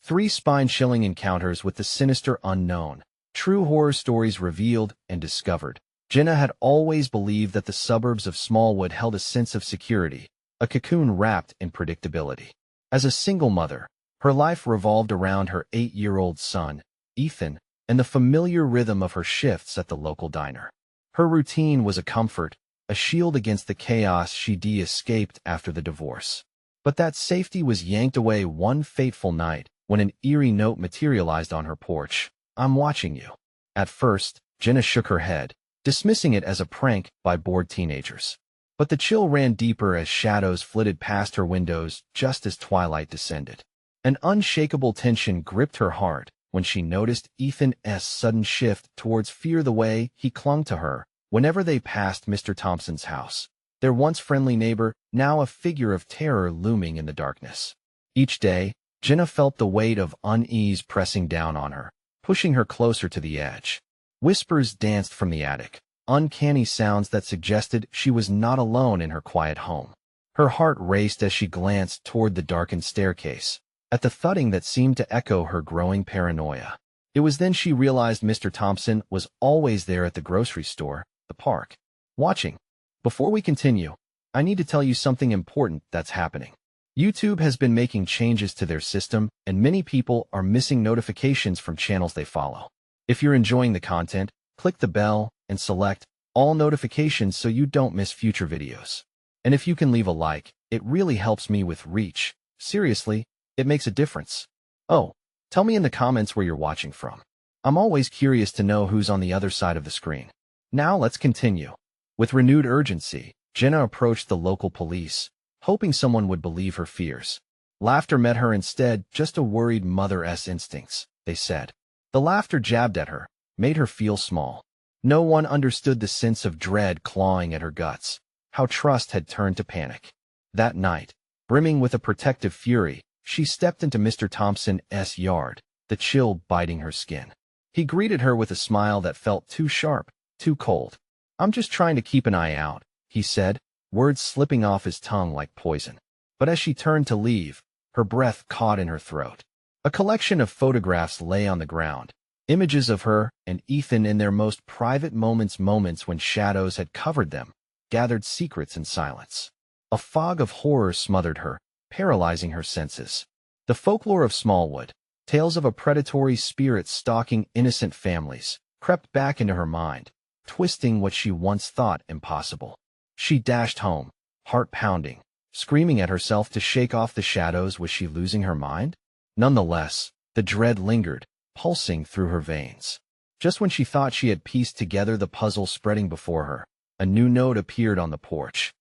3 spine-chilling encounters with the sinister unknown. True horror stories revealed and discovered. Jenna had always believed that the suburbs of Smallwood held a sense of security, a cocoon wrapped in predictability. As a single mother, her life revolved around her 8-year-old son, Ethan, and the familiar rhythm of her shifts at the local diner. Her routine was a comfort, a shield against the chaos she'd escaped after the divorce. But that safety was yanked away one fateful night when an eerie note materialized on her porch. "I'm watching you." At first, Jenna shook her head, dismissing it as a prank by bored teenagers. But the chill ran deeper as shadows flitted past her windows just as twilight descended. An unshakable tension gripped her heart when she noticed Ethan's sudden shift towards fear, the way he clung to her whenever they passed Mr. Thompson's house. Their once friendly neighbor, now a figure of terror looming in the darkness. Each day, Jenna felt the weight of unease pressing down on her, pushing her closer to the edge. Whispers danced from the attic, uncanny sounds that suggested she was not alone in her quiet home. Her heart raced as she glanced toward the darkened staircase, at the thudding that seemed to echo her growing paranoia. It was then she realized Mr. Thompson was always there at the grocery store, the park, watching. Before we continue, I need to tell you something important that's happening. YouTube has been making changes to their system, and many people are missing notifications from channels they follow. If you're enjoying the content, click the bell and select all notifications so you don't miss future videos. And if you can leave a like, it really helps me with reach. Seriously, it makes a difference. Oh, tell me in the comments where you're watching from. I'm always curious to know who's on the other side of the screen. Now let's continue. With renewed urgency, Jenna approached the local police, hoping someone would believe her fears. Laughter met her instead, just a worried mother's instincts, they said. The laughter jabbed at her, made her feel small. No one understood the sense of dread clawing at her guts, how trust had turned to panic. That night, brimming with a protective fury, she stepped into Mr. Thompson's yard, the chill biting her skin. He greeted her with a smile that felt too sharp, too cold. "I'm just trying to keep an eye out," he said, words slipping off his tongue like poison. But as she turned to leave, her breath caught in her throat. A collection of photographs lay on the ground, images of her and Ethan in their most private moments when shadows had covered them, gathered secrets in silence. A fog of horror smothered her, paralyzing her senses. The folklore of Smallwood, tales of a predatory spirit stalking innocent families, crept back into her mind, twisting what she once thought impossible. She dashed home, heart pounding, screaming at herself to shake off the shadows. Was she losing her mind? Nonetheless, the dread lingered, pulsing through her veins. Just when she thought she had pieced together the puzzle spreading before her, a new note appeared on the porch.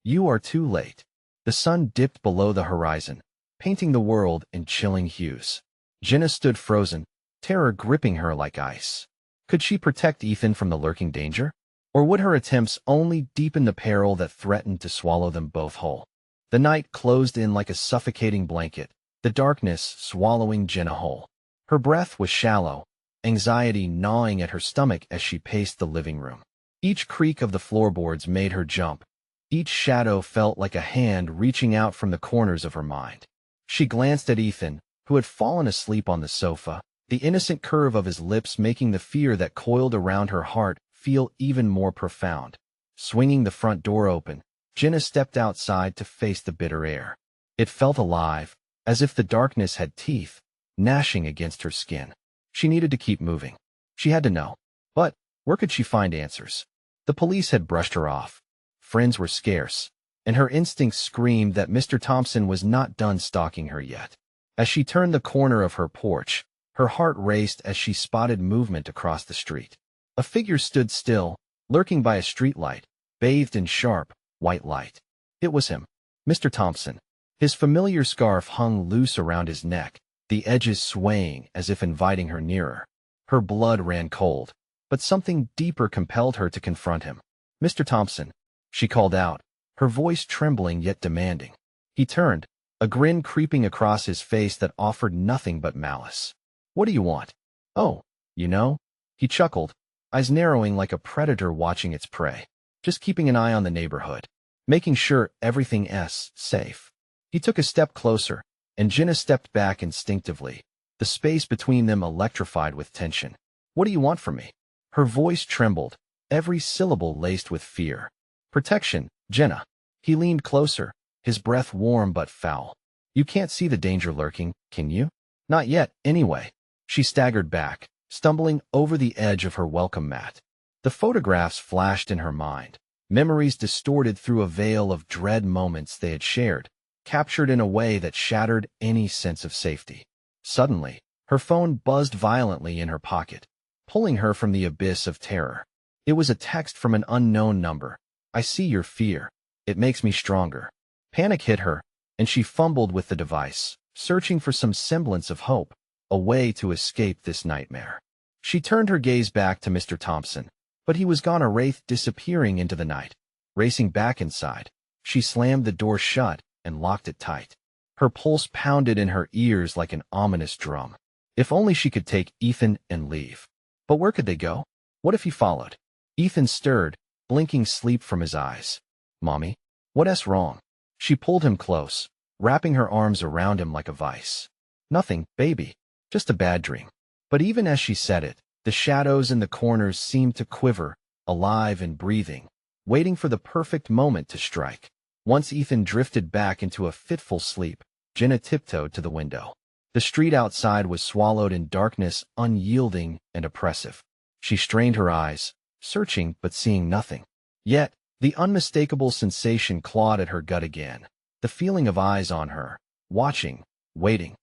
"You are too late." The sun dipped below the horizon, painting the world in chilling hues. Jenna stood frozen, terror gripping her like ice. Could she protect Ethan from the lurking danger? Or would her attempts only deepen the peril that threatened to swallow them both whole? The night closed in like a suffocating blanket, the darkness swallowing Jenna whole. Her breath was shallow, anxiety gnawing at her stomach as she paced the living room. Each creak of the floorboards made her jump. Each shadow felt like a hand reaching out from the corners of her mind. She glanced at Ethan, who had fallen asleep on the sofa, the innocent curve of his lips making the fear that coiled around her heart feel even more profound. Swinging the front door open, Jenna stepped outside to face the bitter air. It felt alive, as if the darkness had teeth, gnashing against her skin. She needed to keep moving. She had to know. But where could she find answers? The police had brushed her off. Friends were scarce, and her instincts screamed that Mr. Thompson was not done stalking her yet. As she turned the corner of her porch, her heart raced as she spotted movement across the street. A figure stood still, lurking by a streetlight, bathed in sharp, white light. It was him, Mr. Thompson. His familiar scarf hung loose around his neck, the edges swaying as if inviting her nearer. Her blood ran cold, but something deeper compelled her to confront him. "Mr. Thompson," she called out, her voice trembling yet demanding. He turned, a grin creeping across his face that offered nothing but malice. "What do you want?" "Oh, you know," he chuckled, eyes narrowing like a predator watching its prey. "Just keeping an eye on the neighborhood, making sure everything's safe." He took a step closer, and Jenna stepped back instinctively, the space between them electrified with tension. "What do you want from me?" Her voice trembled, every syllable laced with fear. "Protection, Jenna." He leaned closer, his breath warm but foul. "You can't see the danger lurking, can you?" "Not yet, anyway." She staggered back, stumbling over the edge of her welcome mat. The photographs flashed in her mind, memories distorted through a veil of dread moments they had shared, captured in a way that shattered any sense of safety. Suddenly, her phone buzzed violently in her pocket, pulling her from the abyss of terror. It was a text from an unknown number. "I see your fear. It makes me stronger." Panic hit her, and she fumbled with the device, searching for some semblance of hope, a way to escape this nightmare. She turned her gaze back to Mr. Thompson, but he was gone, a wraith disappearing into the night. Racing back inside, she slammed the door shut and locked it tight. Her pulse pounded in her ears like an ominous drum. If only she could take Ethan and leave. But where could they go? What if he followed? Ethan stirred, blinking sleep from his eyes. "Mommy, what's wrong?" She pulled him close, wrapping her arms around him like a vice. "Nothing, baby. Just a bad dream." But even as she said it, the shadows in the corners seemed to quiver, alive and breathing, waiting for the perfect moment to strike. Once Ethan drifted back into a fitful sleep, Jenna tiptoed to the window. The street outside was swallowed in darkness, unyielding and oppressive. She strained her eyes, searching but seeing nothing. Yet, the unmistakable sensation clawed at her gut again, the feeling of eyes on her, watching, waiting.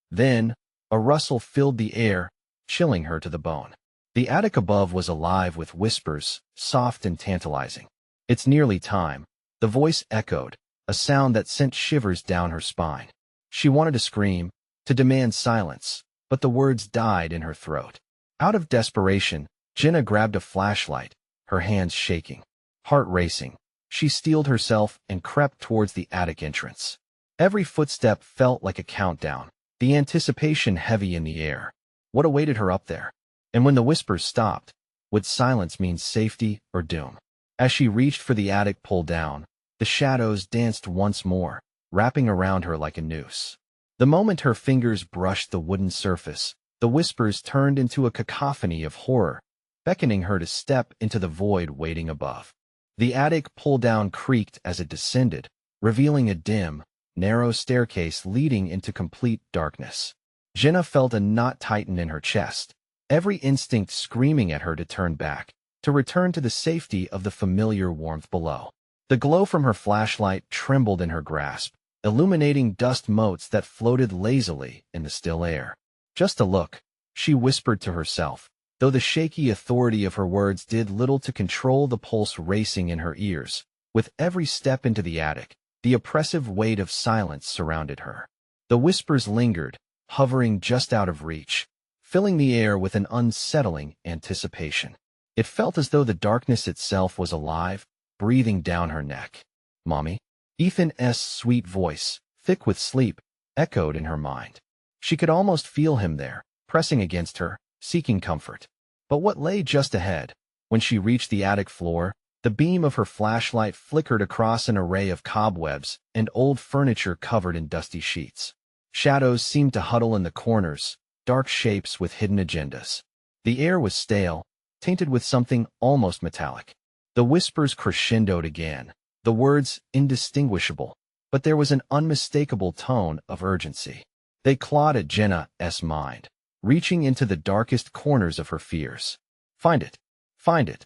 Then, a rustle filled the air, chilling her to the bone. The attic above was alive with whispers, soft and tantalizing. "It's nearly time," the voice echoed, a sound that sent shivers down her spine. She wanted to scream, to demand silence, but the words died in her throat. Out of desperation, Jenna grabbed a flashlight, her hands shaking. Heart racing, she steeled herself and crept towards the attic entrance. Every footstep felt like a countdown, the anticipation heavy in the air. What awaited her up there? And when the whispers stopped, would silence mean safety or doom? As she reached for the attic pull-down, the shadows danced once more, wrapping around her like a noose. The moment her fingers brushed the wooden surface, the whispers turned into a cacophony of horror, beckoning her to step into the void waiting above. The attic pull-down creaked as it descended, revealing a dim, narrow staircase leading into complete darkness. Jenna felt a knot tighten in her chest, every instinct screaming at her to turn back, to return to the safety of the familiar warmth below. The glow from her flashlight trembled in her grasp, illuminating dust motes that floated lazily in the still air. "Just a look," she whispered to herself, though the shaky authority of her words did little to control the pulse racing in her ears. With every step into the attic, the oppressive weight of silence surrounded her. The whispers lingered, hovering just out of reach, filling the air with an unsettling anticipation. It felt as though the darkness itself was alive, breathing down her neck. "Mommy?" Ethan's sweet voice, thick with sleep, echoed in her mind. She could almost feel him there, pressing against her, seeking comfort. But what lay just ahead? When she reached the attic floor, the beam of her flashlight flickered across an array of cobwebs and old furniture covered in dusty sheets. Shadows seemed to huddle in the corners, dark shapes with hidden agendas. The air was stale, tainted with something almost metallic. The whispers crescendoed again, the words indistinguishable, but there was an unmistakable tone of urgency. They clawed at Jenna's mind, reaching into the darkest corners of her fears. "Find it! Find it!"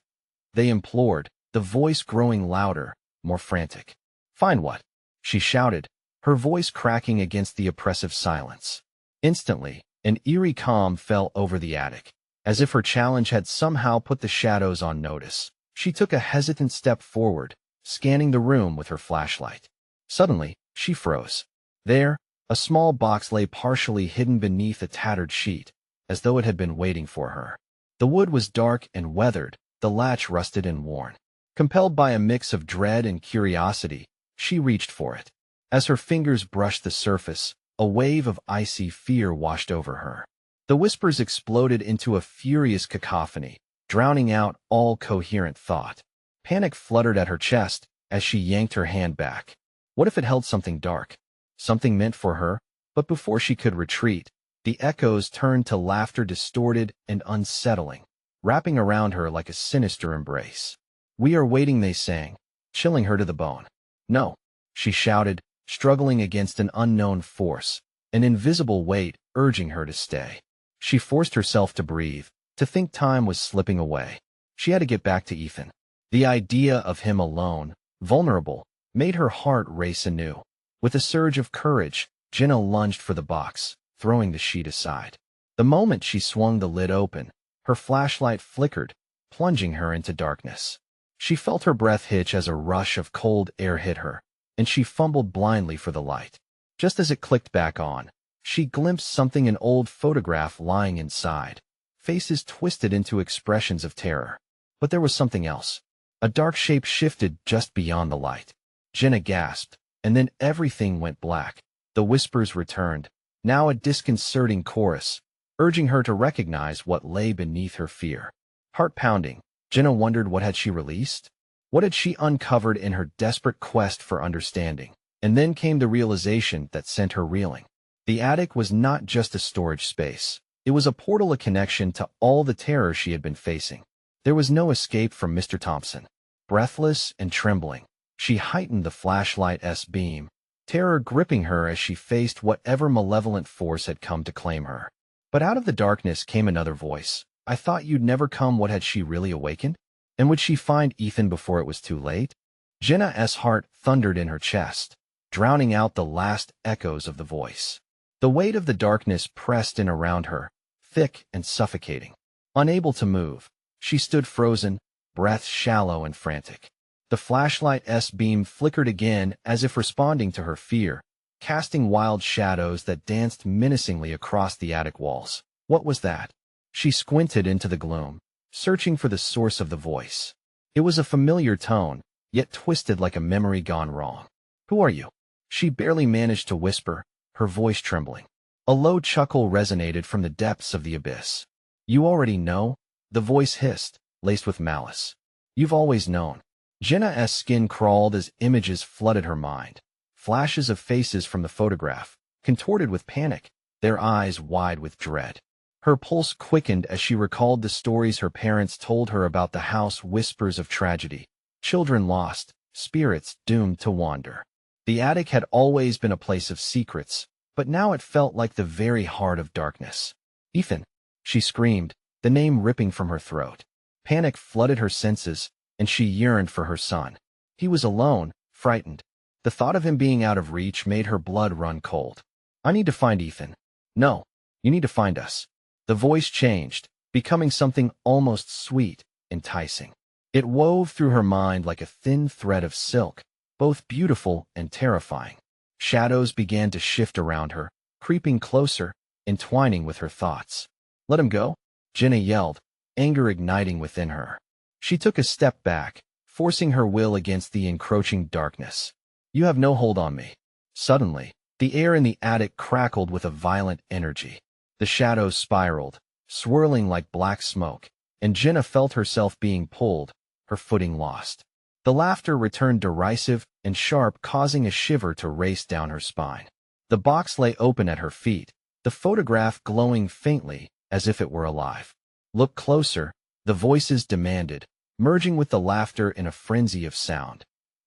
they implored, the voice growing louder, more frantic. "Find what?" she shouted, her voice cracking against the oppressive silence. Instantly, an eerie calm fell over the attic, as if her challenge had somehow put the shadows on notice. She took a hesitant step forward, scanning the room with her flashlight. Suddenly, she froze. There, a small box lay partially hidden beneath a tattered sheet, as though it had been waiting for her. The wood was dark and weathered, the latch rusted and worn. Compelled by a mix of dread and curiosity, she reached for it. As her fingers brushed the surface, a wave of icy fear washed over her. The whispers exploded into a furious cacophony, drowning out all coherent thought. Panic fluttered at her chest as she yanked her hand back. What if it held something dark? Something meant for her? But before she could retreat, The echoes turned to laughter, distorted and unsettling, wrapping around her like a sinister embrace. "We are waiting," they sang, chilling her to the bone. "No," she shouted, struggling against an unknown force, an invisible weight urging her to stay. She forced herself to breathe, to think time was slipping away. She had to get back to Ethan. The idea of him alone, vulnerable, made her heart race anew. With a surge of courage, Jenna lunged for the box, throwing the sheet aside. The moment she swung the lid open, her flashlight flickered, plunging her into darkness. She felt her breath hitch as a rush of cold air hit her, and she fumbled blindly for the light. Just as it clicked back on, she glimpsed something, an old photograph lying inside, faces twisted into expressions of terror. But there was something else. A dark shape shifted just beyond the light. Jenna gasped, and then everything went black. The whispers returned, now a disconcerting chorus, urging her to recognize what lay beneath her fear. Heart pounding, Jenna wondered, what had she released? What had she uncovered in her desperate quest for understanding? And then came the realization that sent her reeling. The attic was not just a storage space. It was a portal, a connection to all the terror she had been facing. There was no escape from Mr. Thompson. Breathless and trembling, she heightened the flashlight's beam, terror gripping her as she faced whatever malevolent force had come to claim her. But out of the darkness came another voice. "I thought you'd never come." What had she really awakened? And would she find Ethan before it was too late? Jenna's heart thundered in her chest, drowning out the last echoes of the voice. The weight of the darkness pressed in around her, thick and suffocating. Unable to move, she stood frozen, breath shallow and frantic. The flashlight's beam flickered again, as if responding to her fear, casting wild shadows that danced menacingly across the attic walls. What was that? She squinted into the gloom, searching for the source of the voice. It was a familiar tone, yet twisted like a memory gone wrong. "Who are you?" she barely managed to whisper, her voice trembling. A low chuckle resonated from the depths of the abyss. "You already know," the voice hissed, laced with malice. "You've always known." Jenna's skin crawled as images flooded her mind. Flashes of faces from the photograph, contorted with panic, their eyes wide with dread. Her pulse quickened as she recalled the stories her parents told her about the house, whispers of tragedy, children lost, spirits doomed to wander. The attic had always been a place of secrets, but now it felt like the very heart of darkness. "Ethan!" she screamed, the name ripping from her throat. Panic flooded her senses, and she yearned for her son. He was alone, frightened. The thought of him being out of reach made her blood run cold. "I need to find Ethan." "No, you need to find us." The voice changed, becoming something almost sweet, enticing. It wove through her mind like a thin thread of silk, both beautiful and terrifying. Shadows began to shift around her, creeping closer, entwining with her thoughts. "Let him go," Jenna yelled, anger igniting within her. She took a step back, forcing her will against the encroaching darkness. "You have no hold on me." Suddenly, the air in the attic crackled with a violent energy. The shadows spiraled, swirling like black smoke, and Jenna felt herself being pulled, her footing lost. The laughter returned, derisive and sharp, causing a shiver to race down her spine. The box lay open at her feet, the photograph glowing faintly, as if it were alive. "Look closer," the voices demanded, merging with the laughter in a frenzy of sound.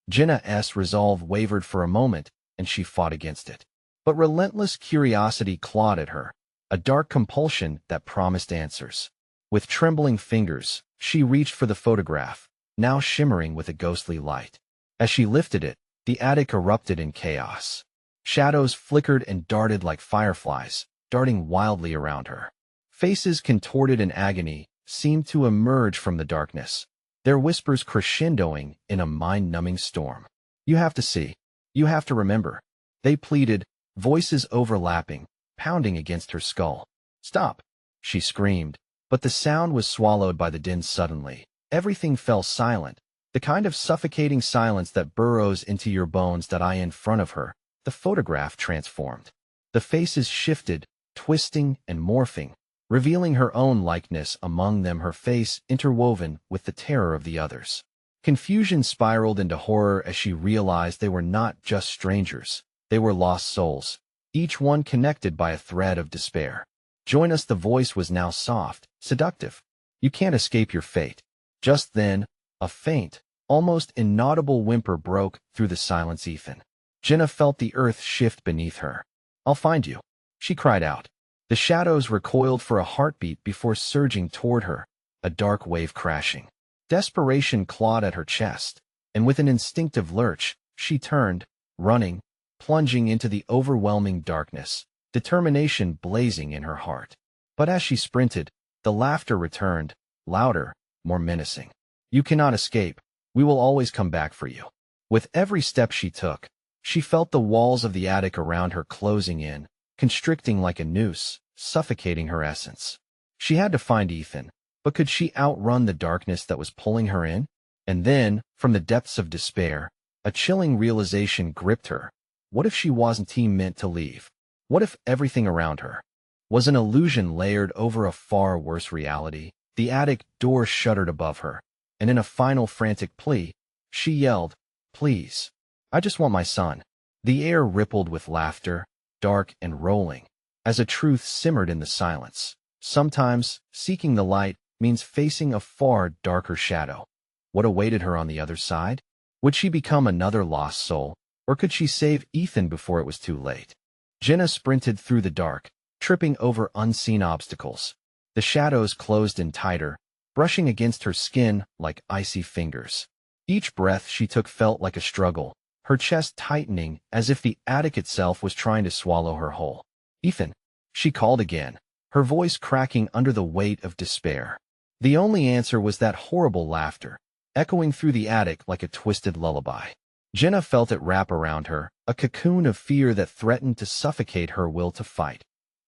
Jenna's resolve wavered for a moment, and she fought against it. But relentless curiosity clawed at her, a dark compulsion that promised answers. With trembling fingers, she reached for the photograph, now shimmering with a ghostly light. As she lifted it, the attic erupted in chaos. Shadows flickered and darted like fireflies, darting wildly around her. Faces contorted in agony seemed to emerge from the darkness, their whispers crescendoing in a mind-numbing storm. "You have to see. You have to remember," they pleaded, voices overlapping, pounding against her skull. "Stop!" she screamed, but the sound was swallowed by the din suddenly. Everything fell silent, the kind of suffocating silence that burrows into your bones. That eye in front of her, the photograph transformed. The faces shifted, twisting and morphing, revealing her own likeness among them, her face interwoven with the terror of the others. Confusion spiraled into horror as she realized they were not just strangers, they were lost souls, each one connected by a thread of despair. Join us. The voice was now soft, seductive. You can't escape your fate. Just then, a faint, almost inaudible whimper broke through the silence. Ethan. Jenna felt the earth shift beneath her. I'll find you, she cried out. The shadows recoiled for a heartbeat before surging toward her, a dark wave crashing. Desperation clawed at her chest, and with an instinctive lurch, she turned, running, plunging into the overwhelming darkness, determination blazing in her heart. But as she sprinted, the laughter returned, louder, more menacing. You cannot escape. We will always come back for you. With every step she took, she felt the walls of the attic around her closing in, constricting like a noose, suffocating her essence. She had to find Ethan, but could she outrun the darkness that was pulling her in? And then, from the depths of despair, a chilling realization gripped her. What if she wasn't meant to leave? What if everything around her was an illusion layered over a far worse reality? The attic door shuddered above her, and in a final frantic plea, she yelled, "Please, I just want my son." The air rippled with laughter, dark and rolling, as a truth simmered in the silence. Sometimes, seeking the light means facing a far darker shadow. What awaited her on the other side? Would she become another lost soul, or could she save Ethan before it was too late? Jenna sprinted through the dark, tripping over unseen obstacles. The shadows closed in tighter, brushing against her skin like icy fingers. Each breath she took felt like a struggle, her chest tightening as if the attic itself was trying to swallow her whole. "Ethan," she called again, her voice cracking under the weight of despair. The only answer was that horrible laughter, echoing through the attic like a twisted lullaby. Jenna felt it wrap around her, a cocoon of fear that threatened to suffocate her will to fight.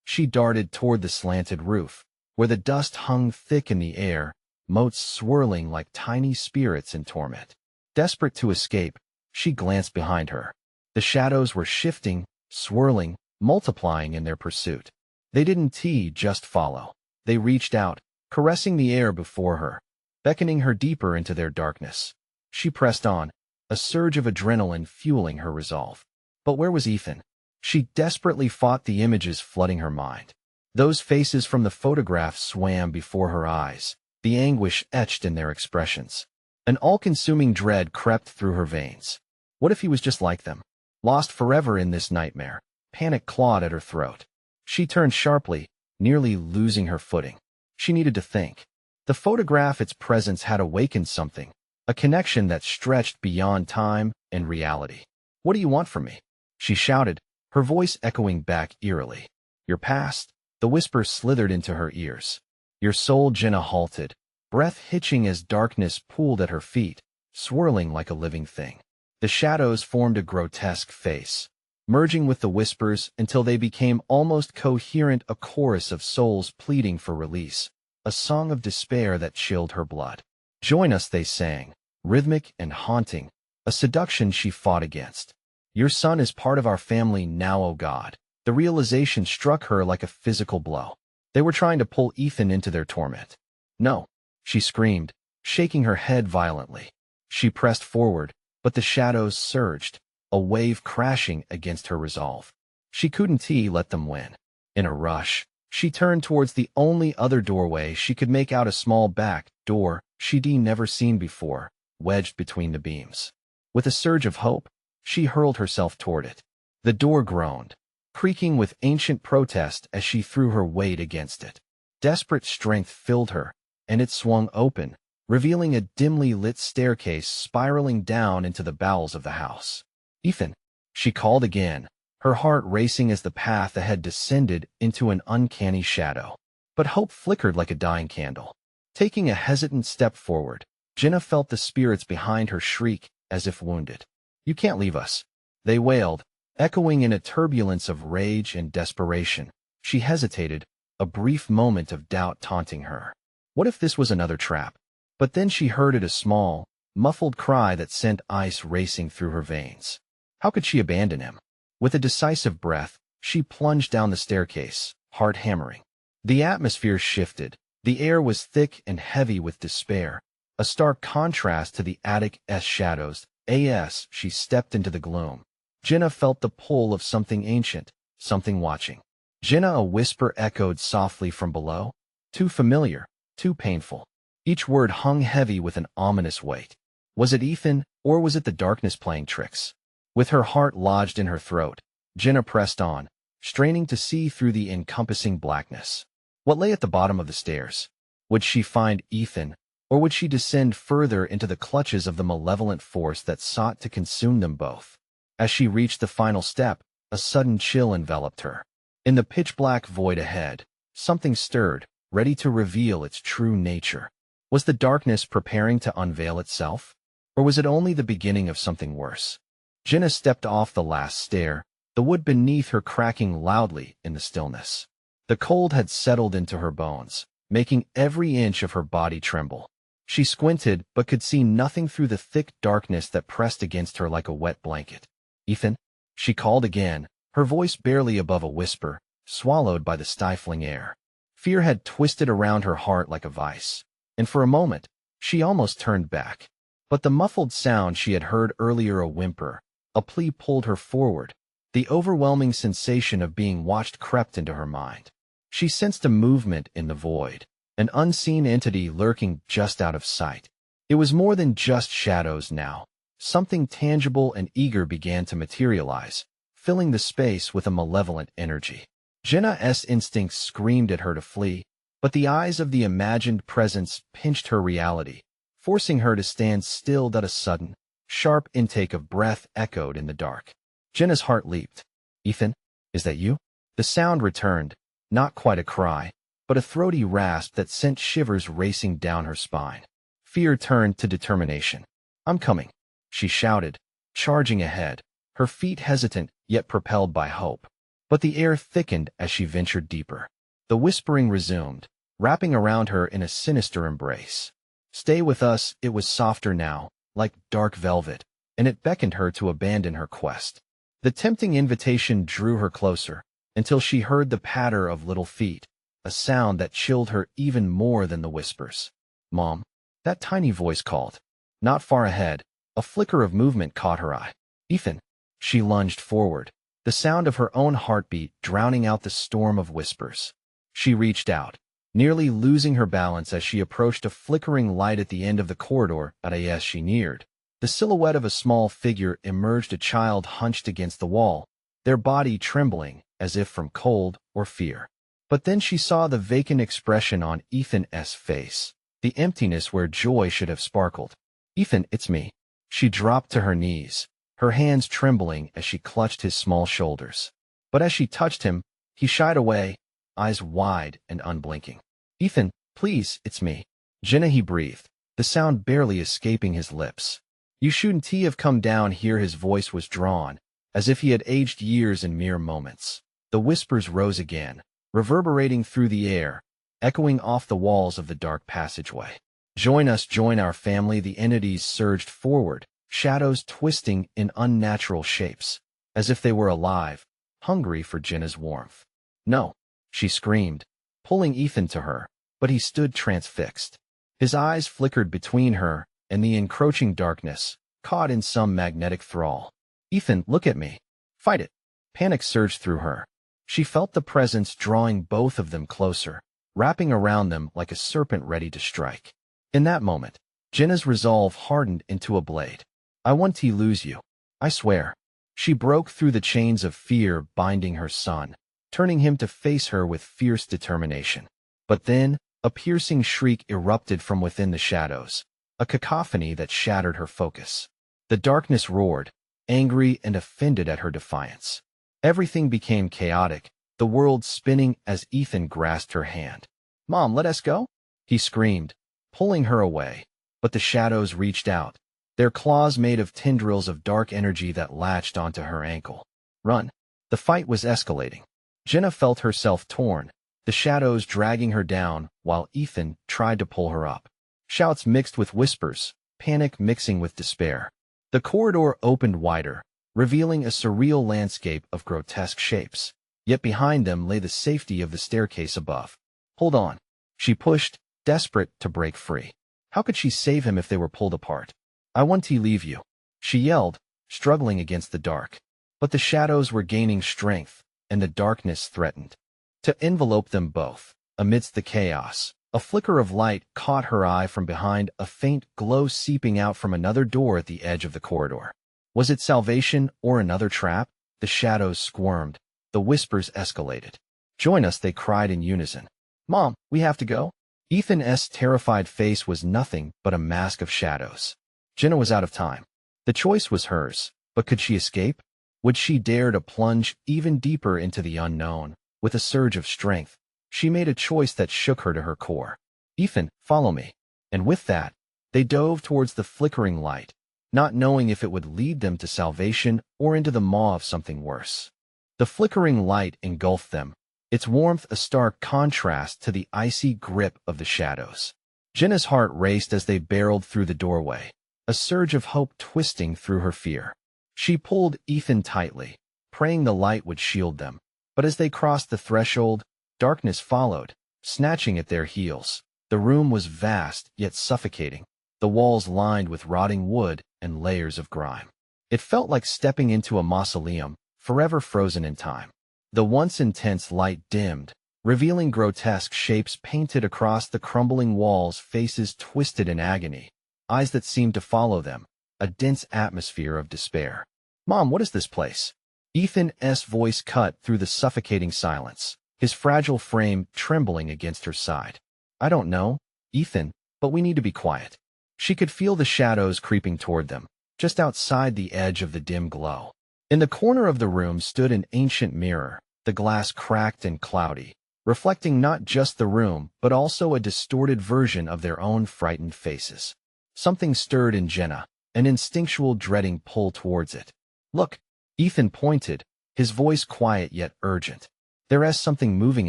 She darted toward the slanted roof, where the dust hung thick in the air, motes swirling like tiny spirits in torment. Desperate to escape, she glanced behind her. The shadows were shifting, swirling, multiplying in their pursuit. They didn't just follow. They reached out, caressing the air before her, beckoning her deeper into their darkness. She pressed on, a surge of adrenaline fueling her resolve. But where was Ethan? She desperately fought the images flooding her mind. Those faces from the photographs swam before her eyes, the anguish etched in their expressions. An all-consuming dread crept through her veins. What if he was just like them? Lost forever in this nightmare. Panic clawed at her throat. She turned sharply, nearly losing her footing. She needed to think. The photograph, its presence had awakened something, a connection that stretched beyond time and reality. "What do you want from me?" she shouted, her voice echoing back eerily. "Your past?" The whisper slithered into her ears. "Your soul." Jenna halted, breath hitching as darkness pooled at her feet, swirling like a living thing. The shadows formed a grotesque face, merging with the whispers until they became almost coherent, a chorus of souls pleading for release, a song of despair that chilled her blood. "Join us," they sang, rhythmic and haunting, a seduction she fought against. "Your son is part of our family now, oh God." The realization struck her like a physical blow. They were trying to pull Ethan into their torment. "No," she screamed, shaking her head violently. She pressed forward, but the shadows surged, a wave crashing against her resolve. She couldn't let them win. In a rush, she turned towards the only other doorway she could make out, a small back door she'd never seen before, wedged between the beams. With a surge of hope, she hurled herself toward it. The door groaned, creaking with ancient protest as she threw her weight against it. Desperate strength filled her, and it swung open, revealing a dimly lit staircase spiraling down into the bowels of the house. "Ethan," she called again, her heart racing as the path ahead descended into an uncanny shadow. But hope flickered like a dying candle. Taking a hesitant step forward, Jenna felt the spirits behind her shriek as if wounded. "You can't leave us," they wailed, echoing in a turbulence of rage and desperation. She hesitated, a brief moment of doubt taunting her. What if this was another trap? But then she heard it, a small, muffled cry that sent ice racing through her veins. How could she abandon him? With a decisive breath, she plunged down the staircase, heart hammering. The atmosphere shifted. The air was thick and heavy with despair, a stark contrast to the attic's shadows. As she stepped into the gloom, Jenna felt the pull of something ancient, something watching. Jinna, a whisper echoed softly from below. Too familiar, too painful. Each word hung heavy with an ominous weight. Was it Ethan, or was it the darkness playing tricks? With her heart lodged in her throat, Jinna pressed on, straining to see through the encompassing blackness. What lay at the bottom of the stairs? Would she find Ethan, or would she descend further into the clutches of the malevolent force that sought to consume them both? As she reached the final step, a sudden chill enveloped her. In the pitch-black void ahead, something stirred, ready to reveal its true nature. Was the darkness preparing to unveil itself? Or was it only the beginning of something worse? Jinna stepped off the last stair, the wood beneath her cracking loudly in the stillness. The cold had settled into her bones, making every inch of her body tremble. She squinted but could see nothing through the thick darkness that pressed against her like a wet blanket. "Ethan?" She called again, her voice barely above a whisper, swallowed by the stifling air. Fear had twisted around her heart like a vice, and for a moment, she almost turned back. But the muffled sound she had heard earlier, a whimper, a plea, pulled her forward. The overwhelming sensation of being watched crept into her mind. She sensed a movement in the void, an unseen entity lurking just out of sight. It was more than just shadows now. Something tangible and eager began to materialize, filling the space with a malevolent energy. Jinna's instincts screamed at her to flee, but the eyes of the imagined presence pinched her reality, forcing her to stand still. That a sudden, sharp intake of breath echoed in the dark. Jinna's heart leaped. "Ethan, is that you?" The sound returned, not quite a cry, but a throaty rasp that sent shivers racing down her spine. Fear turned to determination. "I'm coming," she shouted, charging ahead, her feet hesitant yet propelled by hope. But the air thickened as she ventured deeper. The whispering resumed, wrapping around her in a sinister embrace. "Stay with us." It was softer now, like dark velvet, and it beckoned her to abandon her quest. The tempting invitation drew her closer, until she heard the patter of little feet, a sound that chilled her even more than the whispers. "Mom," that tiny voice called. Not far ahead, a flicker of movement caught her eye. "Ethan." She lunged forward, the sound of her own heartbeat drowning out the storm of whispers. She reached out, nearly losing her balance as she approached a flickering light at the end of the corridor. As she neared, the silhouette of a small figure emerged, a child hunched against the wall, their body trembling as if from cold or fear. But then she saw the vacant expression on Ethan's face, the emptiness where joy should have sparkled. "Ethan, it's me." She dropped to her knees, her hands trembling as she clutched his small shoulders. But as she touched him, he shied away, eyes wide and unblinking. "Ethan, please, it's me." "Jinna," he breathed, the sound barely escaping his lips. "You shouldn't have come down here." His voice was drawn, as if he had aged years in mere moments. The whispers rose again, reverberating through the air, echoing off the walls of the dark passageway. "Join us, join our family." The entities surged forward, shadows twisting in unnatural shapes, as if they were alive, hungry for Jinna's warmth. "No," she screamed, pulling Ethan to her, but he stood transfixed. His eyes flickered between her and the encroaching darkness, caught in some magnetic thrall. "Ethan, look at me. Fight it." Panic surged through her. She felt the presence drawing both of them closer, wrapping around them like a serpent ready to strike. In that moment, Jinna's resolve hardened into a blade. "I won't lose you. I swear." She broke through the chains of fear binding her son, turning him to face her with fierce determination. But then, a piercing shriek erupted from within the shadows, a cacophony that shattered her focus. The darkness roared, angry and offended at her defiance. Everything became chaotic, the world spinning as Ethan grasped her hand. "Mom, let us go," he screamed, pulling her away. But the shadows reached out, their claws made of tendrils of dark energy that latched onto her ankle. "Run." The fight was escalating. Jinna felt herself torn, the shadows dragging her down while Ethan tried to pull her up. Shouts mixed with whispers, panic mixing with despair. The corridor opened wider, revealing a surreal landscape of grotesque shapes. Yet behind them lay the safety of the staircase above. "Hold on." She pushed, desperate to break free. How could she save him if they were pulled apart? "I want to leave you," she yelled, struggling against the dark. But the shadows were gaining strength, and the darkness threatened. to envelope them both. Amidst the chaos, a flicker of light caught her eye from behind, a faint glow seeping out from another door at the edge of the corridor. Was it salvation or another trap? The shadows squirmed. The whispers escalated. "Join us," they cried in unison. "Mom, we have to go." Ethan's terrified face was nothing but a mask of shadows. Jenna was out of time. The choice was hers, but could she escape? Would she dare to plunge even deeper into the unknown? With a surge of strength, she made a choice that shook her to her core. "Ethan, follow me." And with that, they dove towards the flickering light, not knowing if it would lead them to salvation or into the maw of something worse. The flickering light engulfed them, its warmth a stark contrast to the icy grip of the shadows. Jenna's heart raced as they barreled through the doorway, a surge of hope twisting through her fear. She pulled Ethan tightly, praying the light would shield them. But as they crossed the threshold, darkness followed, snatching at their heels. The room was vast yet suffocating, the walls lined with rotting wood and layers of grime. It felt like stepping into a mausoleum, forever frozen in time. The once intense light dimmed, revealing grotesque shapes painted across the crumbling walls, faces twisted in agony, eyes that seemed to follow them, a dense atmosphere of despair. "Mom, what is this place?" Ethan's voice cut through the suffocating silence, his fragile frame trembling against her side. "I don't know, Ethan, but we need to be quiet." She could feel the shadows creeping toward them, just outside the edge of the dim glow. In the corner of the room stood an ancient mirror, the glass cracked and cloudy, reflecting not just the room but also a distorted version of their own frightened faces. Something stirred in Jenna, an instinctual dreading pull towards it. "Look," Ethan pointed, his voice quiet yet urgent. "There's something moving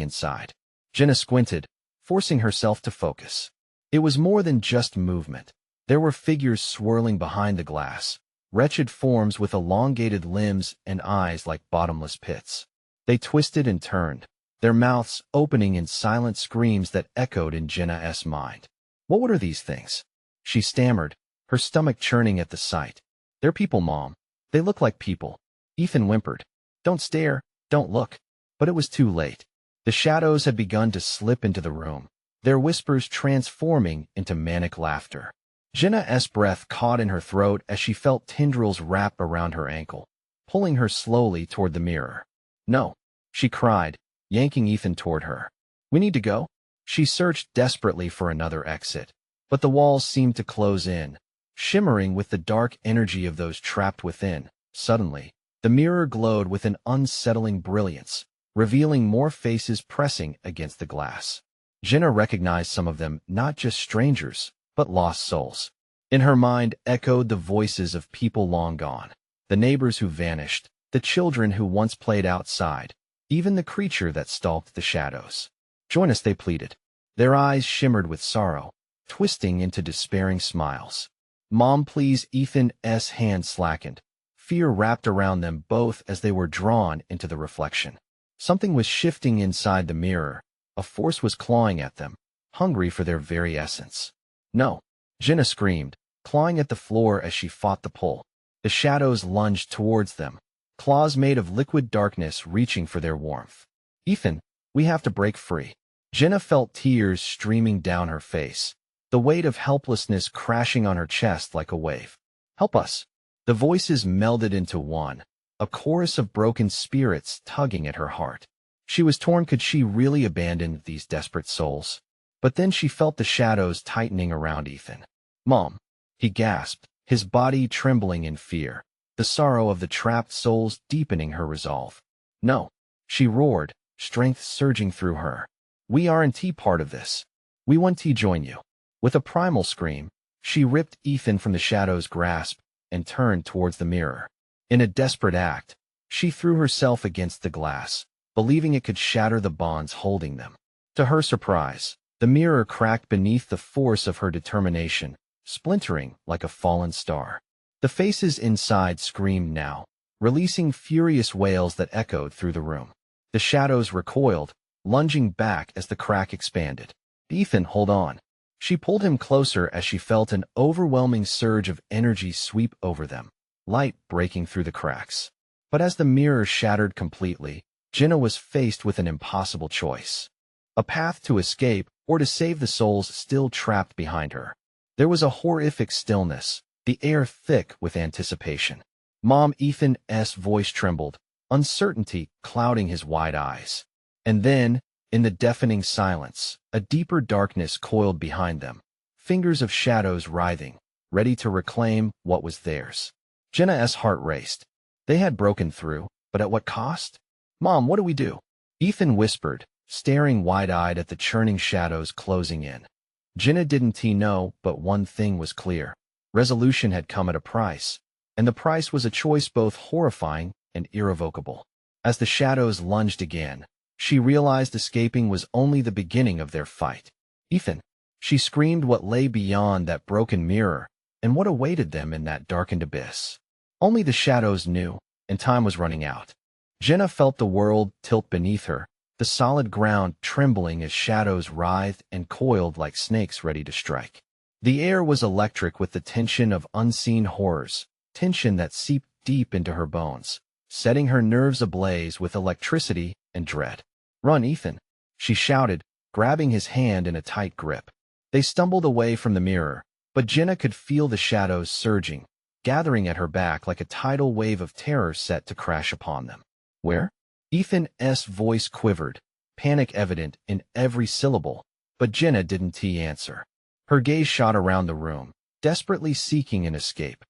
inside." Jenna squinted, forcing herself to focus. It was more than just movement. There were figures swirling behind the glass, wretched forms with elongated limbs and eyes like bottomless pits. They twisted and turned, their mouths opening in silent screams that echoed in Jenna's mind. "What are these things?" she stammered, her stomach churning at the sight. "They're people, Mom. They look like people." Ethan whimpered. "Don't stare, don't look." But it was too late. The shadows had begun to slip into the room, their whispers transforming into manic laughter. Jenna's breath caught in her throat as she felt tendrils wrap around her ankle, pulling her slowly toward the mirror. "No," she cried, yanking Ethan toward her. "We need to go." She searched desperately for another exit, but the walls seemed to close in, shimmering with the dark energy of those trapped within. Suddenly, the mirror glowed with an unsettling brilliance, revealing more faces pressing against the glass. Jenna recognized some of them, not just strangers, but lost souls. In her mind echoed the voices of people long gone, the neighbors who vanished, the children who once played outside, even the creature that stalked the shadows. "Join us," they pleaded. Their eyes shimmered with sorrow, twisting into despairing smiles. "Mom, please." Ethan's hand slackened. Fear wrapped around them both as they were drawn into the reflection. Something was shifting inside the mirror. A force was clawing at them, hungry for their very essence. "No!" Jenna screamed, clawing at the floor as she fought the pull. The shadows lunged towards them, claws made of liquid darkness reaching for their warmth. "Ethan, we have to break free." Jenna felt tears streaming down her face, the weight of helplessness crashing on her chest like a wave. "Help us." The voices melded into one, a chorus of broken spirits tugging at her heart. She was torn. Could she really abandon these desperate souls? But then she felt the shadows tightening around Ethan. "Mom," he gasped, his body trembling in fear, the sorrow of the trapped souls deepening her resolve. "No," she roared, strength surging through her. "We aren't part of this. We want to join you." With a primal scream, she ripped Ethan from the shadow's grasp and turned towards the mirror. In a desperate act, she threw herself against the glass, believing it could shatter the bonds holding them. To her surprise, the mirror cracked beneath the force of her determination, splintering like a fallen star. The faces inside screamed now, releasing furious wails that echoed through the room. The shadows recoiled, lunging back as the crack expanded. "Ethan, hold on." She pulled him closer as she felt an overwhelming surge of energy sweep over them, light breaking through the cracks. But as the mirror shattered completely, Jinna was faced with an impossible choice. A path to escape or to save the souls still trapped behind her. There was a horrific stillness, the air thick with anticipation. Mom Ethan's voice trembled, uncertainty clouding his wide eyes. And then, in the deafening silence, a deeper darkness coiled behind them, fingers of shadows writhing, ready to reclaim what was theirs. Jenna's heart raced. They had broken through, but at what cost? Mom, what do we do? Ethan whispered, staring wide-eyed at the churning shadows closing in. Jenna didn't know, but one thing was clear. Resolution had come at a price, and the price was a choice both horrifying and irrevocable. As the shadows lunged again, she realized escaping was only the beginning of their fight. Ethan, she screamed what lay beyond that broken mirror, and what awaited them in that darkened abyss. Only the shadows knew, and time was running out. Jenna felt the world tilt beneath her, the solid ground trembling as shadows writhed and coiled like snakes ready to strike. The air was electric with the tension of unseen horrors, tension that seeped deep into her bones, setting her nerves ablaze with electricity and dread. "Run, Ethan," she shouted, grabbing his hand in a tight grip. They stumbled away from the mirror, but Jenna could feel the shadows surging, gathering at her back like a tidal wave of terror set to crash upon them. "Where?" Ethan's voice quivered, panic evident in every syllable, but Jenna didn't answer. Her gaze shot around the room, desperately seeking an escape.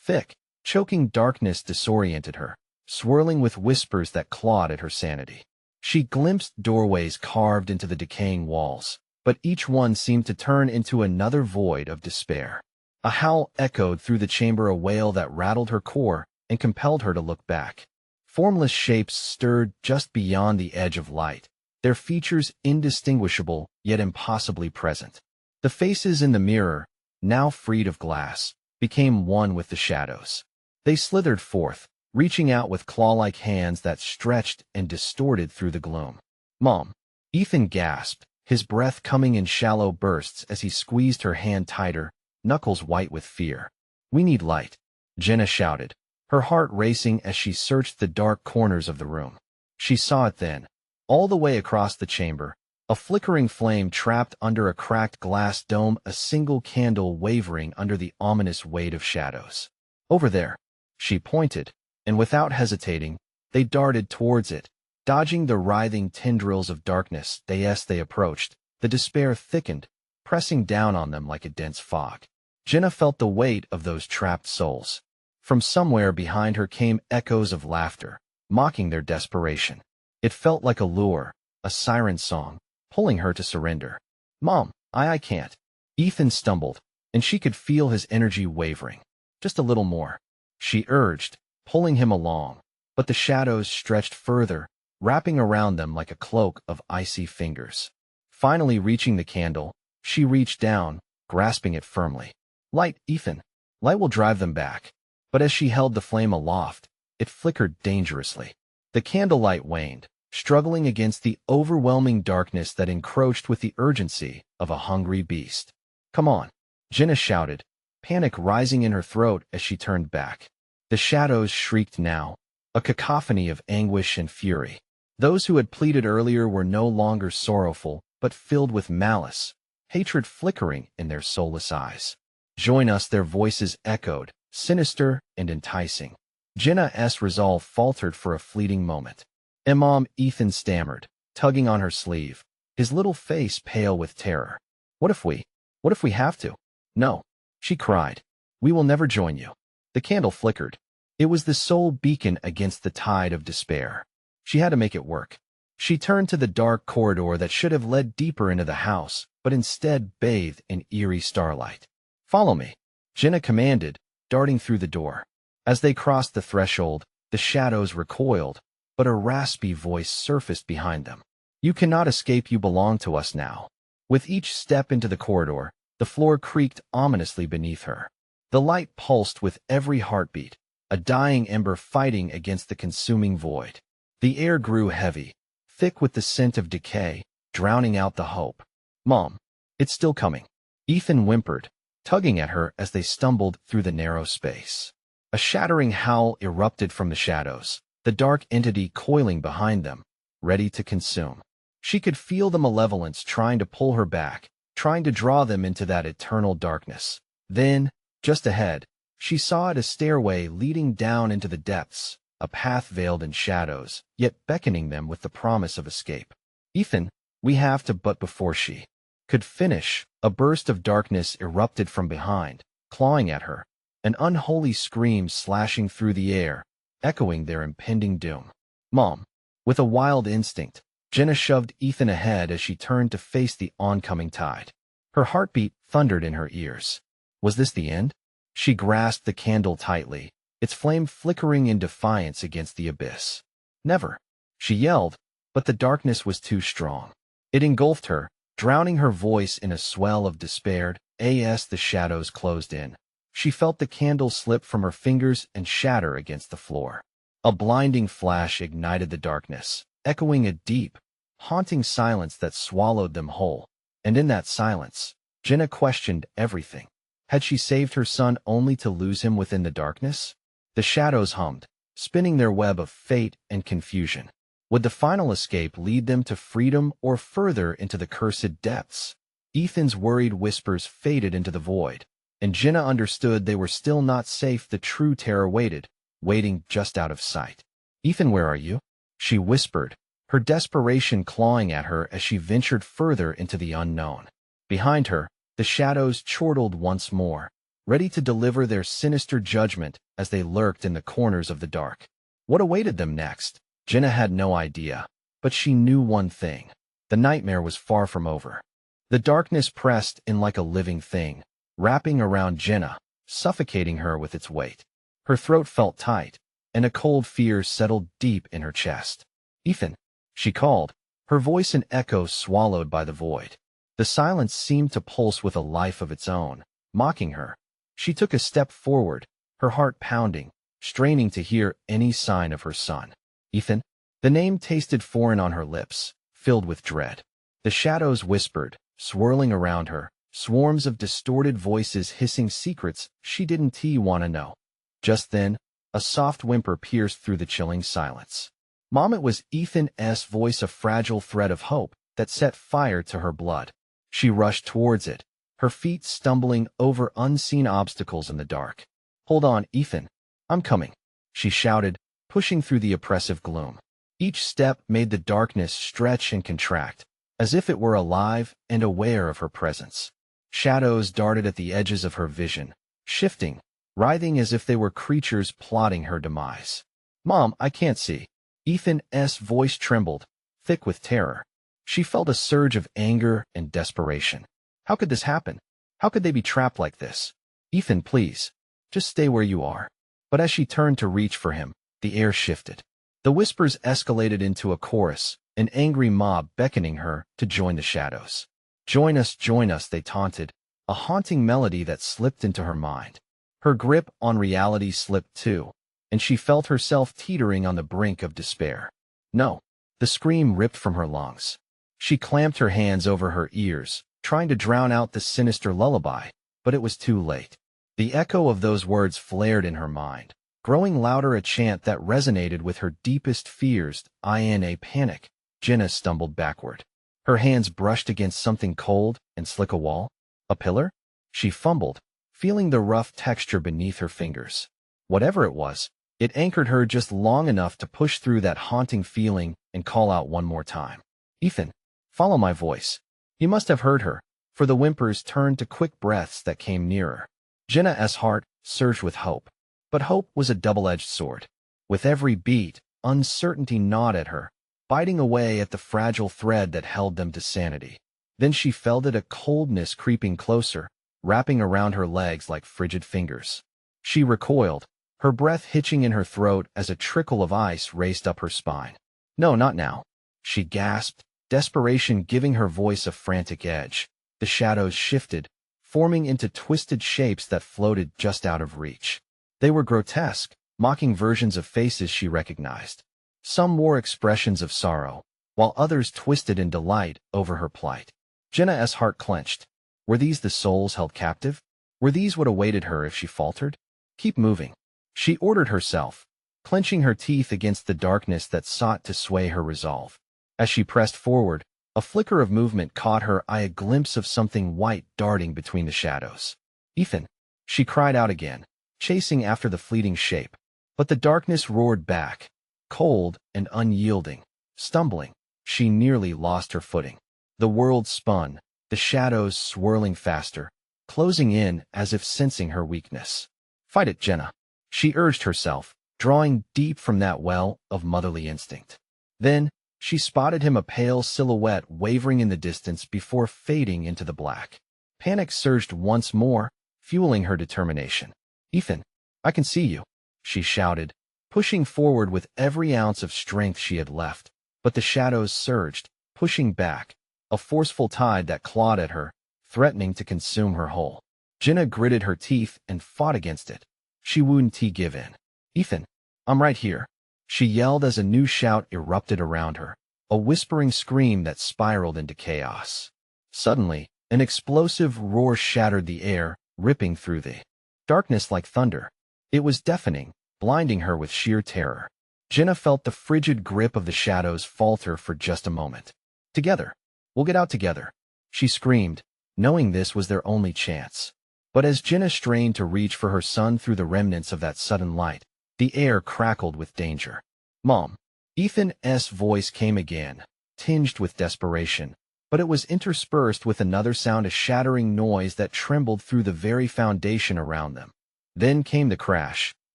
Thick, choking darkness disoriented her, swirling with whispers that clawed at her sanity. She glimpsed doorways carved into the decaying walls, but each one seemed to turn into another void of despair. A howl echoed through the chamber, a wail that rattled her core and compelled her to look back. Formless shapes stirred just beyond the edge of light, their features indistinguishable yet impossibly present. The faces in the mirror, now freed of glass, became one with the shadows. They slithered forth, reaching out with claw-like hands that stretched and distorted through the gloom. "Mom," Ethan gasped, his breath coming in shallow bursts as he squeezed her hand tighter, knuckles white with fear. "We need light," Jenna shouted, her heart racing as she searched the dark corners of the room. She saw it then, all the way across the chamber, a flickering flame trapped under a cracked glass dome, a single candle wavering under the ominous weight of shadows. "Over there," she pointed, and without hesitating, they darted towards it, dodging the writhing tendrils of darkness. As they approached, the despair thickened, pressing down on them like a dense fog. Jenna felt the weight of those trapped souls. From somewhere behind her came echoes of laughter, mocking their desperation. It felt like a lure, a siren song, pulling her to surrender. "Mom, I can't." Ethan stumbled, and she could feel his energy wavering. "Just a little more," she urged, pulling him along, but the shadows stretched further, wrapping around them like a cloak of icy fingers. Finally reaching the candle, she reached down, grasping it firmly. "Light, Ethan. Light will drive them back." But as she held the flame aloft, it flickered dangerously. The candlelight waned, struggling against the overwhelming darkness that encroached with the urgency of a hungry beast. "Come on," Jenna shouted, panic rising in her throat as she turned back. The shadows shrieked now, a cacophony of anguish and fury. Those who had pleaded earlier were no longer sorrowful, but filled with malice, hatred flickering in their soulless eyes. "Join us," their voices echoed, sinister and enticing. Jenna's resolve faltered for a fleeting moment. "Mom," Ethan stammered, tugging on her sleeve, his little face pale with terror. What if we have to?" "No," she cried. "We will never join you." The candle flickered. It was the sole beacon against the tide of despair. She had to make it work. She turned to the dark corridor that should have led deeper into the house, but instead bathed in eerie starlight. "Follow me," Jenna commanded, darting through the door. As they crossed the threshold, the shadows recoiled, but a raspy voice surfaced behind them. "You cannot escape, you belong to us now." With each step into the corridor, the floor creaked ominously beneath her. The light pulsed with every heartbeat, a dying ember fighting against the consuming void. The air grew heavy, thick with the scent of decay, drowning out the hope. "Mom, it's still coming," Ethan whimpered, tugging at her as they stumbled through the narrow space. A shattering howl erupted from the shadows, the dark entity coiling behind them, ready to consume. She could feel the malevolence trying to pull her back, trying to draw them into that eternal darkness. Then, just ahead, she saw a stairway leading down into the depths, a path veiled in shadows, yet beckoning them with the promise of escape. "Ethan, we have to," but before she could finish, a burst of darkness erupted from behind, clawing at her, an unholy scream slashing through the air, echoing their impending doom. "Mom!" With a wild instinct, Jenna shoved Ethan ahead as she turned to face the oncoming tide. Her heartbeat thundered in her ears. Was this the end? She grasped the candle tightly, its flame flickering in defiance against the abyss. "Never!" she yelled, but the darkness was too strong. It engulfed her, drowning her voice in a swell of despair as the shadows closed in. She felt the candle slip from her fingers and shatter against the floor. A blinding flash ignited the darkness, echoing a deep, haunting silence that swallowed them whole. And in that silence, Jenna questioned everything. Had she saved her son only to lose him within the darkness? The shadows hummed, spinning their web of fate and confusion. Would the final escape lead them to freedom or further into the cursed depths? Ethan's worried whispers faded into the void, and Jenna understood they were still not safe. The true terror waited, waiting just out of sight. "Ethan, where are you?" she whispered, her desperation clawing at her as she ventured further into the unknown. Behind her, the shadows chortled once more, ready to deliver their sinister judgment as they lurked in the corners of the dark. What awaited them next? Jenna had no idea, but she knew one thing. The nightmare was far from over. The darkness pressed in like a living thing, wrapping around Jenna, suffocating her with its weight. Her throat felt tight, and a cold fear settled deep in her chest. "Ethan," she called, her voice an echo swallowed by the void. The silence seemed to pulse with a life of its own, mocking her. She took a step forward, her heart pounding, straining to hear any sign of her son. "Ethan?" The name tasted foreign on her lips, filled with dread. The shadows whispered, swirling around her, swarms of distorted voices hissing secrets she didn't want to know. Just then, a soft whimper pierced through the chilling silence. "Mom!" It was Ethan's voice, a fragile thread of hope that set fire to her blood. She rushed towards it, her feet stumbling over unseen obstacles in the dark. "Hold on, Ethan. I'm coming," she shouted, pushing through the oppressive gloom. Each step made the darkness stretch and contract, as if it were alive and aware of her presence. Shadows darted at the edges of her vision, shifting, writhing as if they were creatures plotting her demise. "Mom, I can't see." Ethan's voice trembled, thick with terror. She felt a surge of anger and desperation. How could this happen? How could they be trapped like this? "Ethan, please, just stay where you are." But as she turned to reach for him, the air shifted. The whispers escalated into a chorus, an angry mob beckoning her to join the shadows. Join us," they taunted, a haunting melody that slipped into her mind. Her grip on reality slipped too, and she felt herself teetering on the brink of despair. "No!" The scream ripped from her lungs. She clamped her hands over her ears, trying to drown out the sinister lullaby, but it was too late. The echo of those words flared in her mind, growing louder, a chant that resonated with her deepest fears. In a panic, Jenna stumbled backward. Her hands brushed against something cold and slick, a wall, a pillar. She fumbled, feeling the rough texture beneath her fingers. Whatever it was, it anchored her just long enough to push through that haunting feeling and call out one more time. "Ethan, follow my voice." He must have heard her, for the whimpers turned to quick breaths that came nearer. Jenna's heart surged with hope. But hope was a double-edged sword. With every beat, uncertainty gnawed at her, biting away at the fragile thread that held them to sanity. Then she felt it, a coldness creeping closer, wrapping around her legs like frigid fingers. She recoiled, her breath hitching in her throat as a trickle of ice raced up her spine. "No, not now," she gasped, desperation giving her voice a frantic edge. The shadows shifted, forming into twisted shapes that floated just out of reach. They were grotesque, mocking versions of faces she recognized. Some wore expressions of sorrow, while others twisted in delight over her plight. Jenna's heart clenched. Were these the souls held captive? Were these what awaited her if she faltered? "Keep moving," she ordered herself, clenching her teeth against the darkness that sought to sway her resolve. As she pressed forward, a flicker of movement caught her eye, a glimpse of something white darting between the shadows. "Ethan!" She cried out again, chasing after the fleeting shape. But the darkness roared back, cold and unyielding. Stumbling, she nearly lost her footing. The world spun, the shadows swirling faster, closing in as if sensing her weakness. "Fight it, Jenna," she urged herself, drawing deep from that well of motherly instinct. Then, she spotted him, a pale silhouette wavering in the distance before fading into the black. Panic surged once more, fueling her determination. "Ethan, I can see you," she shouted, pushing forward with every ounce of strength she had left. But the shadows surged, pushing back, a forceful tide that clawed at her, threatening to consume her whole. Jenna gritted her teeth and fought against it. She wouldn't give in. "Ethan, I'm right here," she yelled as a new shout erupted around her, a whispering scream that spiraled into chaos. Suddenly, an explosive roar shattered the air, ripping through the darkness like thunder. It was deafening, blinding her with sheer terror. Jenna felt the frigid grip of the shadows falter for just a moment. "Together. We'll get out together," she screamed, knowing this was their only chance. But as Jenna strained to reach for her son through the remnants of that sudden light, the air crackled with danger. "Mom." Ethan's voice came again, tinged with desperation, but it was interspersed with another sound, a shattering noise that trembled through the very foundation around them. Then came the crash,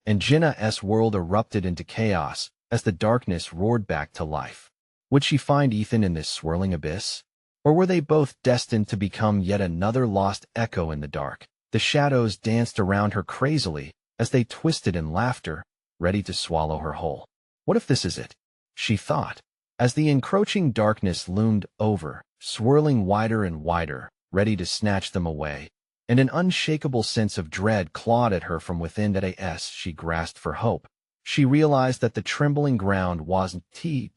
and Jenna's world erupted into chaos as the darkness roared back to life. Would she find Ethan in this swirling abyss? Or were they both destined to become yet another lost echo in the dark? The shadows danced around her crazily as they twisted in laughter, ready to swallow her whole. "What if this is it?" she thought, as the encroaching darkness loomed over, swirling wider and wider, ready to snatch them away. And an unshakable sense of dread clawed at her from within. As she grasped for hope, she realized that the trembling ground wasn't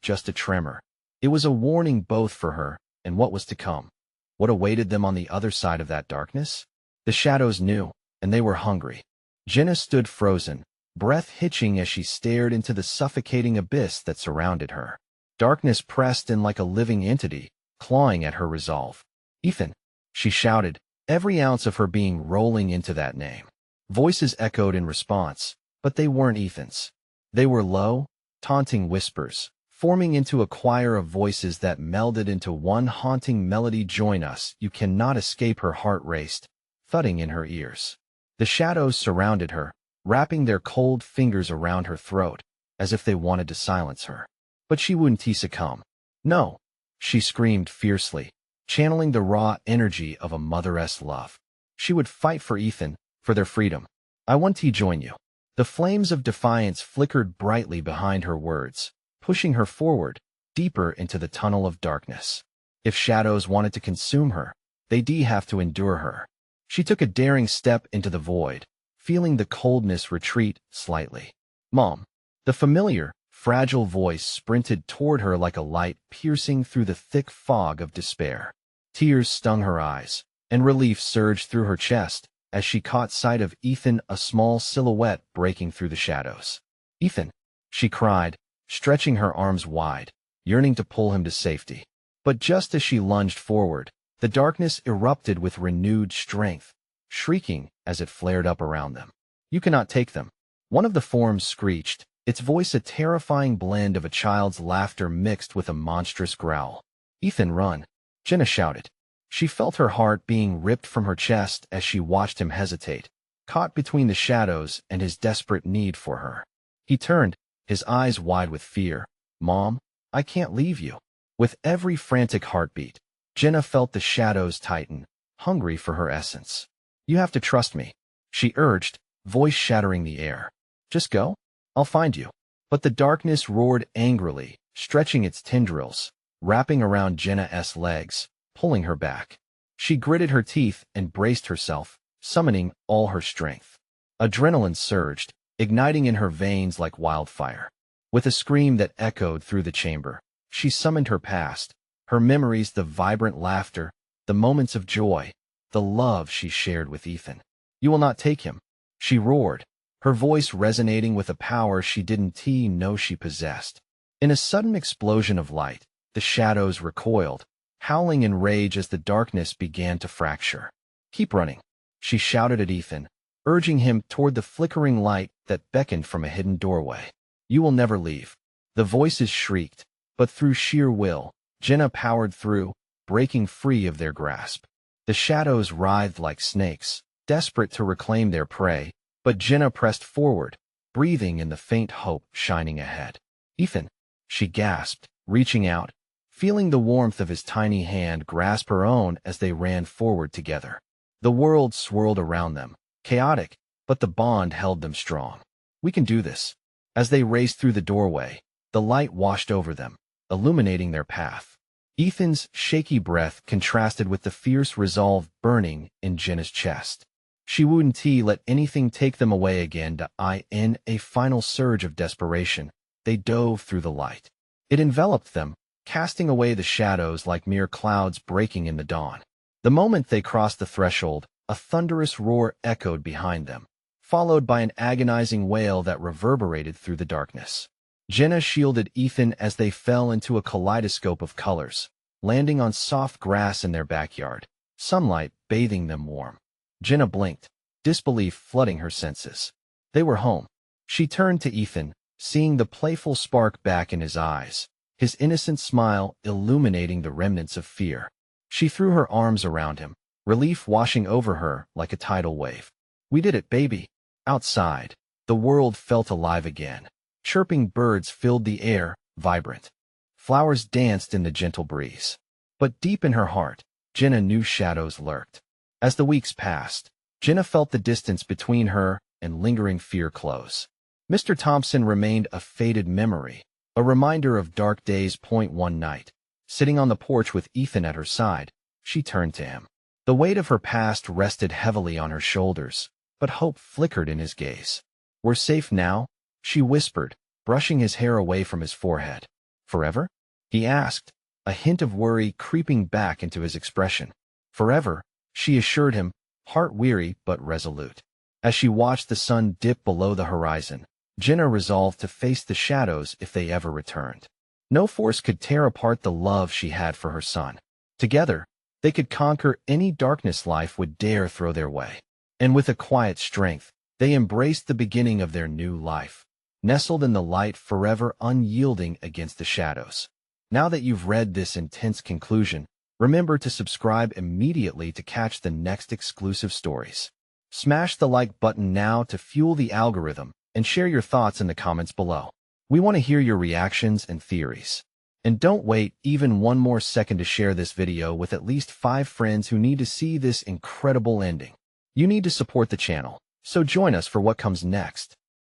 just a tremor. It was a warning both for her and what was to come. What awaited them on the other side of that darkness? The shadows knew, and they were hungry. Jenna stood frozen, breath hitching as she stared into the suffocating abyss that surrounded her. Darkness pressed in like a living entity, clawing at her resolve. "Ethan," she shouted, every ounce of her being rolling into that name. Voices echoed in response, but they weren't Ethan's. They were low, taunting whispers, forming into a choir of voices that melded into one haunting melody. "Join us, you cannot escape." Her heart raced, thudding in her ears. The shadows surrounded her, wrapping their cold fingers around her throat, as if they wanted to silence her. But she wouldn't succumb. "No," she screamed fiercely, channeling the raw energy of a mother's love. She would fight for Ethan, for their freedom. "I want to join you." The flames of defiance flickered brightly behind her words, pushing her forward, deeper into the tunnel of darkness. If shadows wanted to consume her, they'd have to endure her. She took a daring step into the void, feeling the coldness retreat slightly. "Mom." The familiar, fragile voice sprinted toward her like a light piercing through the thick fog of despair. Tears stung her eyes, and relief surged through her chest as she caught sight of Ethan, a small silhouette breaking through the shadows. "Ethan," she cried, stretching her arms wide, yearning to pull him to safety. But just as she lunged forward, the darkness erupted with renewed strength, shrieking as it flared up around them. "You cannot take them." One of the forms screeched, its voice a terrifying blend of a child's laughter mixed with a monstrous growl. "Ethan, run!" Jenna shouted. She felt her heart being ripped from her chest as she watched him hesitate, caught between the shadows and his desperate need for her. He turned, his eyes wide with fear. "Mom, I can't leave you." With every frantic heartbeat, Jenna felt the shadows tighten, hungry for her essence. "You have to trust me," she urged, voice shattering the air. "Just go. I'll find you." But the darkness roared angrily, stretching its tendrils, wrapping around Jenna's legs, pulling her back. She gritted her teeth and braced herself, summoning all her strength. Adrenaline surged, igniting in her veins like wildfire. With a scream that echoed through the chamber, she summoned her past, her memories, the vibrant laughter, the moments of joy, the love she shared with Ethan. "You will not take him," she roared, her voice resonating with a power she didn't know she possessed. In a sudden explosion of light, the shadows recoiled, howling in rage as the darkness began to fracture. "Keep running," she shouted at Ethan, urging him toward the flickering light that beckoned from a hidden doorway. "You will never leave." The voices shrieked, but through sheer will, Jenna powered through, breaking free of their grasp. The shadows writhed like snakes, desperate to reclaim their prey, but Jenna pressed forward, breathing in the faint hope shining ahead. "Ethan," she gasped, reaching out, feeling the warmth of his tiny hand grasp her own as they ran forward together. The world swirled around them, chaotic, but the bond held them strong. "We can do this." As they raced through the doorway, the light washed over them, illuminating their path. Ethan's shaky breath contrasted with the fierce resolve burning in Jenna's chest. She wouldn't let anything take them away again. In a final surge of desperation, they dove through the light. It enveloped them, casting away the shadows like mere clouds breaking in the dawn. The moment they crossed the threshold, a thunderous roar echoed behind them, followed by an agonizing wail that reverberated through the darkness. Jenna shielded Ethan as they fell into a kaleidoscope of colors, landing on soft grass in their backyard, sunlight bathing them warm. Jenna blinked, disbelief flooding her senses. They were home. She turned to Ethan, seeing the playful spark back in his eyes, his innocent smile illuminating the remnants of fear. She threw her arms around him, relief washing over her like a tidal wave. "We did it, baby." Outside, the world felt alive again. Chirping birds filled the air, vibrant. Flowers danced in the gentle breeze. But deep in her heart, Jenna knew shadows lurked. As the weeks passed, Jenna felt the distance between her and lingering fear close. Mr. Thompson remained a faded memory, a reminder of dark days. One night, sitting on the porch with Ethan at her side, she turned to him. The weight of her past rested heavily on her shoulders, but hope flickered in his gaze. "We're safe now?" she whispered, brushing his hair away from his forehead. "Forever?" he asked, a hint of worry creeping back into his expression. "Forever," she assured him, heart-weary but resolute. As she watched the sun dip below the horizon, Jenna resolved to face the shadows if they ever returned. No force could tear apart the love she had for her son. Together, they could conquer any darkness life would dare throw their way. And with a quiet strength, they embraced the beginning of their new life, nestled in the light, forever unyielding against the shadows. Now that you've read this intense conclusion, remember to subscribe immediately to catch the next exclusive stories. Smash the like button now to fuel the algorithm and share your thoughts in the comments below. We want to hear your reactions and theories. And don't wait even one more second to share this video with at least 5 friends who need to see this incredible ending. You need to support the channel, so join us for what comes next.